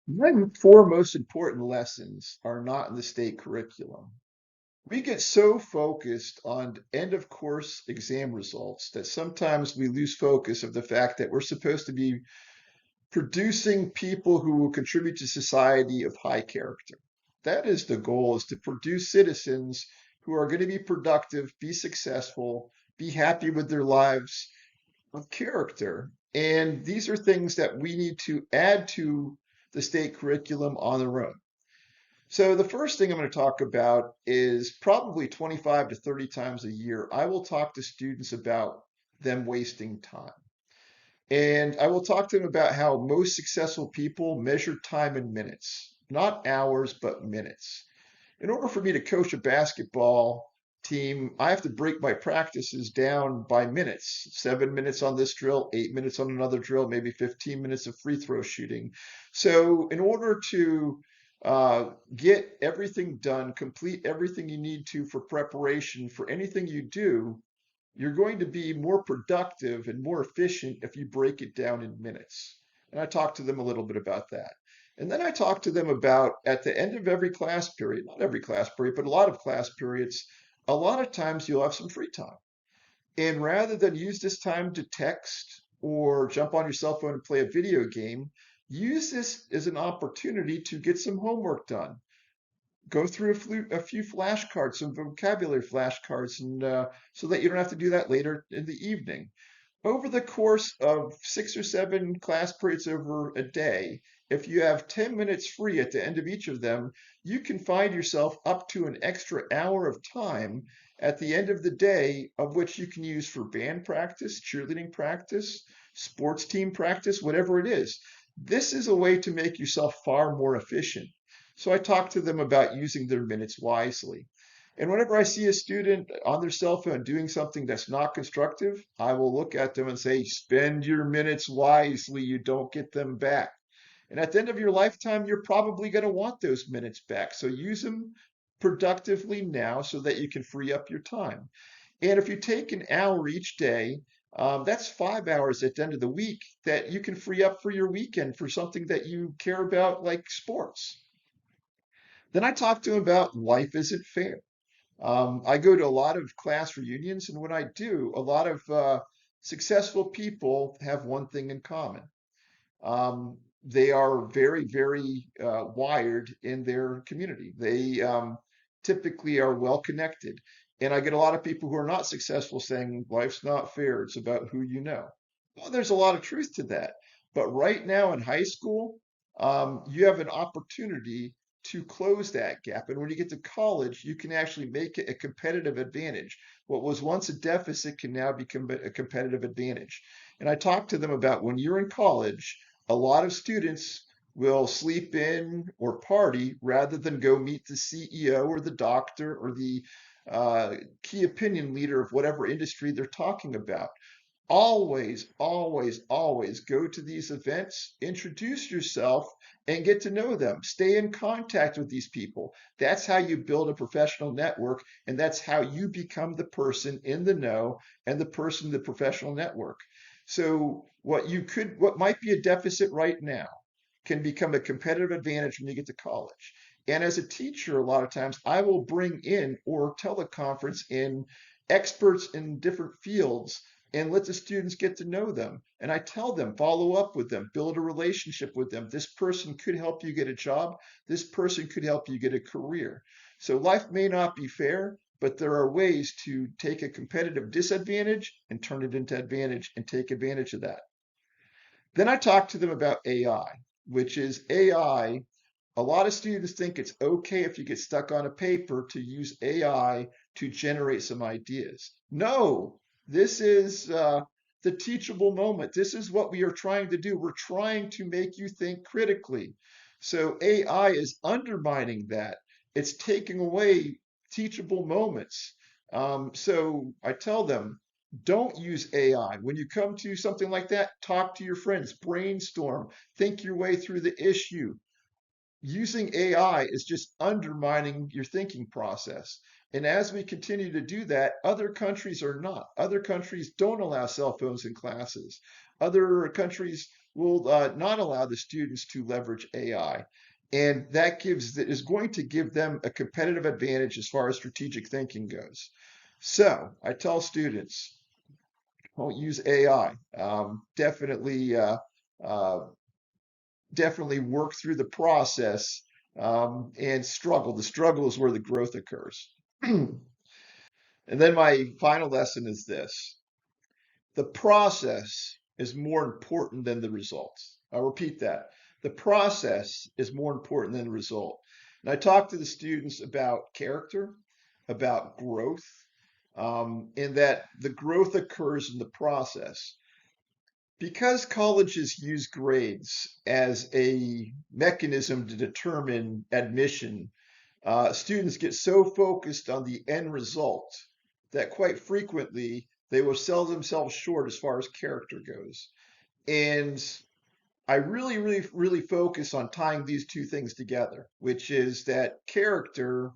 My four most important lessons are not in the state curriculum. We get so focused on end of course exam results that sometimes we lose focus of the fact that we're supposed to be producing people who will contribute to society of high character. That is the goal, is to produce citizens who are going to be productive, be successful, be happy with their lives, of character. And these are things that we need to add to the state curriculum on their own. So the first thing I'm going to talk about is probably 25 to 30 times a year, I will talk to students about them wasting time. And I will talk to them about how most successful people measure time in minutes, not hours, but minutes. In order for me to coach a basketball team, I have to break my practices down by minutes. 7 minutes on this drill, 8 minutes on another drill, maybe 15 minutes of free throw shooting. So, in order to get everything done, complete everything you need to for preparation for anything you do, you're going to be more productive and more efficient if you break it down in minutes. And I talked to them a little bit about that. And then I talked to them about at the end of every class period, not every class period, but a lot of class periods, a lot of times you'll have some free time. And rather than use this time to text or jump on your cell phone and play a video game, use this as an opportunity to get some homework done. Go through a few flashcards, some vocabulary flashcards, and so that you don't have to do that later in the evening. Over the course of 6 or 7 class periods over a day, if you have 10 minutes free at the end of each of them, you can find yourself up to an extra hour of time at the end of the day, of which you can use for band practice, cheerleading practice, sports team practice, whatever it is. This is a way to make yourself far more efficient. So I talk to them about using their minutes wisely. And whenever I see a student on their cell phone doing something that's not constructive, I will look at them and say, spend your minutes wisely. You don't get them back. And at the end of your lifetime, you're probably going to want those minutes back. So use them productively now so that you can free up your time. And if you take an hour each day, that's 5 hours at the end of the week that you can free up for your weekend for something that you care about, like sports. Then I talk to them about life isn't fair. I go to a lot of class reunions, and when I do, a lot of successful people have one thing in common. They are very, very wired in their community. They typically are well connected. And I get a lot of people who are not successful saying, life's not fair. It's about who you know. Well, there's a lot of truth to that. But right now in high school, you have an opportunity to close that gap. And when you get to college, you can actually make it a competitive advantage. What was once a deficit can now become a competitive advantage. And I talked to them about when you're in college, a lot of students will sleep in or party rather than go meet the CEO or the doctor or the key opinion leader of whatever industry they're talking about. Always, always, always go to these events, introduce yourself, and get to know them. Stay in contact with these people. That's how you build a professional network, and that's how you become the person in the know and the person in the professional network. So what might be a deficit right now can become a competitive advantage when you get to college. And as a teacher, a lot of times I will bring in or teleconference in experts in different fields and let the students get to know them. And I tell them, follow up with them, build a relationship with them. This person could help you get a job. This person could help you get a career. So life may not be fair, but there are ways to take a competitive disadvantage and turn it into advantage and take advantage of that. Then I talk to them about AI, which is AI. A lot of students think it's okay if you get stuck on a paper to use AI to generate some ideas. No, this is the teachable moment. This is what we are trying to do. We're trying to make you think critically. So AI is undermining that. It's taking away teachable moments. So I tell them, don't use AI. When you come to something like that, talk to your friends, brainstorm, think your way through the issue. Using AI is just undermining your thinking process. And as we continue to do that, other countries are not. Other countries don't allow cell phones in classes. Other countries will not allow the students to leverage AI. And that is going to give them a competitive advantage as far as strategic thinking goes. So I tell students, don't use AI. Uh, definitely work through the process and struggle. The struggle is where the growth occurs. And then my final lesson is this: the process is more important than the results. I'll repeat that. The process is more important than the result. And I talk to the students about character, about growth, and that the growth occurs in the process. Because colleges use grades as a mechanism to determine admission, students get so focused on the end result that quite frequently they will sell themselves short as far as character goes. And I really focus on tying these two things together, which is that character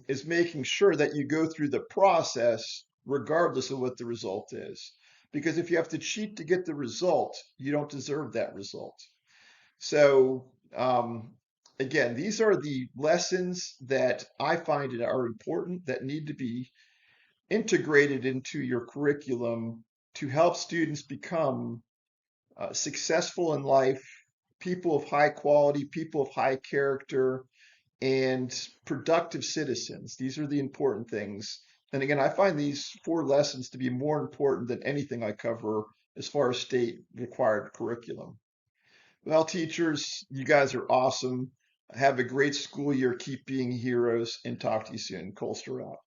is making sure that you go through the process regardless of what the result is. Because if you have to cheat to get the result, you don't deserve that result. So, again, these are the lessons that I find are important that need to be integrated into your curriculum to help students become successful in life, people of high quality, people of high character, and productive citizens. These are the important things. And again, I find these four lessons to be more important than anything I cover as far as state required curriculum. Well, teachers, you guys are awesome. Have a great school year. Keep being heroes and talk to you soon. Colster out.